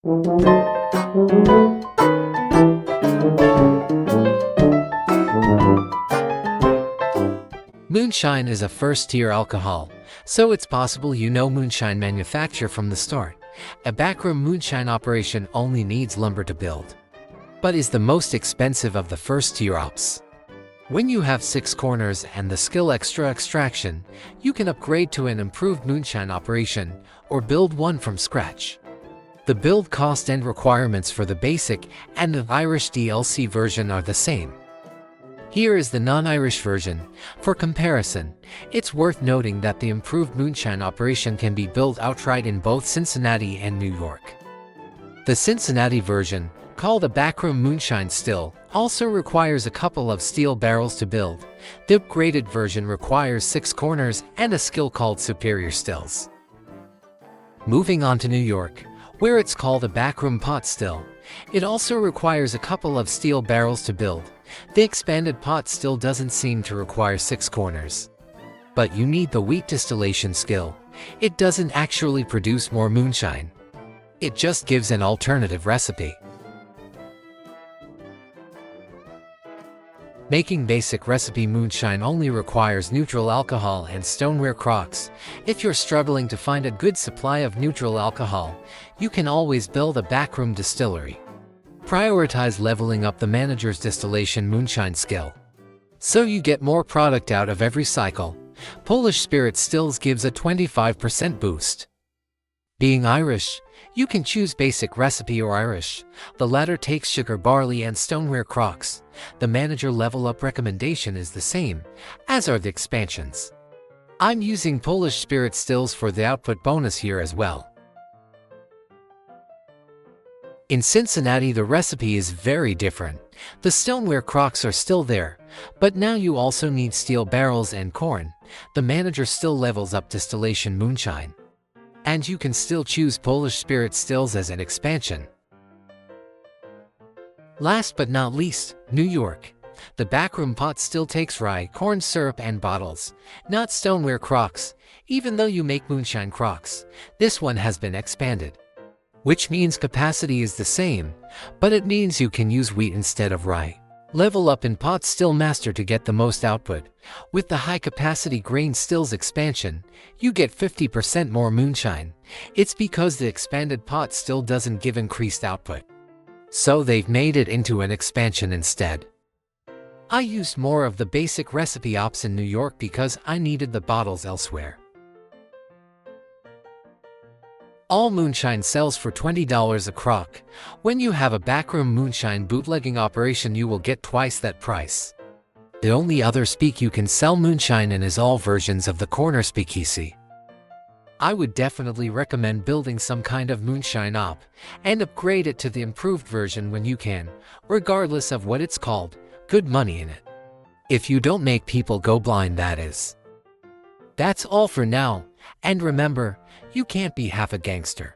Moonshine is a first-tier alcohol, so it's possible you know moonshine manufacture from the start. A backroom moonshine operation only needs lumber to build, but is the most expensive of the first-tier ops. When you have 6 corners and the skill extra extraction, you can upgrade to an improved moonshine operation or build one from scratch. The build cost and requirements for the basic and the Irish DLC version are the same. Here is the non-Irish version. For comparison, it's worth noting that the improved moonshine operation can be built outright in both Cincinnati and New York. The Cincinnati version, called a backroom moonshine still, also requires a couple of steel barrels to build. The upgraded version requires 6 corners and a skill called superior stills. Moving on to New York, where it's called a backroom pot still. It also requires a couple of steel barrels to build. The expanded pot still doesn't seem to require 6 corners. But you need the wheat distillation skill. It doesn't actually produce more moonshine. It just gives an alternative recipe. Making basic recipe moonshine only requires neutral alcohol and stoneware crocks. If you're struggling to find a good supply of neutral alcohol, you can always build a backroom distillery. Prioritize leveling up the manager's distillation moonshine skill, so you get more product out of every cycle. Polish spirit stills gives a 25% boost. Being Irish, you can choose basic recipe or Irish. The latter takes sugar, barley, and stoneware crocks. The manager level up recommendation is the same, as are the expansions. I'm using Polish spirit stills for the output bonus here as well. In Cincinnati, the recipe is very different. The stoneware crocks are still there, but now you also need steel barrels and corn. The manager still levels up distillation moonshine, and you can still choose Polish spirit stills as an expansion. Last but not least, New York. The backroom pot still takes rye, corn syrup, and bottles, not stoneware crocks. Even though you make moonshine crocks, this one has been expanded, which means capacity is the same, but it means you can use wheat instead of rye. Level up in pot still master to get the most output. With the high capacity grain stills expansion, you get 50% more moonshine. It's because the expanded pot still doesn't give increased output, so they've made it into an expansion instead. I used more of the basic recipe ops in New York because I needed the bottles elsewhere. All moonshine sells for $20 a crock. When you have a backroom moonshine bootlegging operation, you will get twice that price. The only other speak you can sell moonshine in is all versions of the corner speakeasy. I would definitely recommend building some kind of moonshine op and upgrade it to the improved version when you can, regardless of what it's called. Good money in it. If you don't make people go blind, that is. That's all for now, and remember, you can't be half a gangster.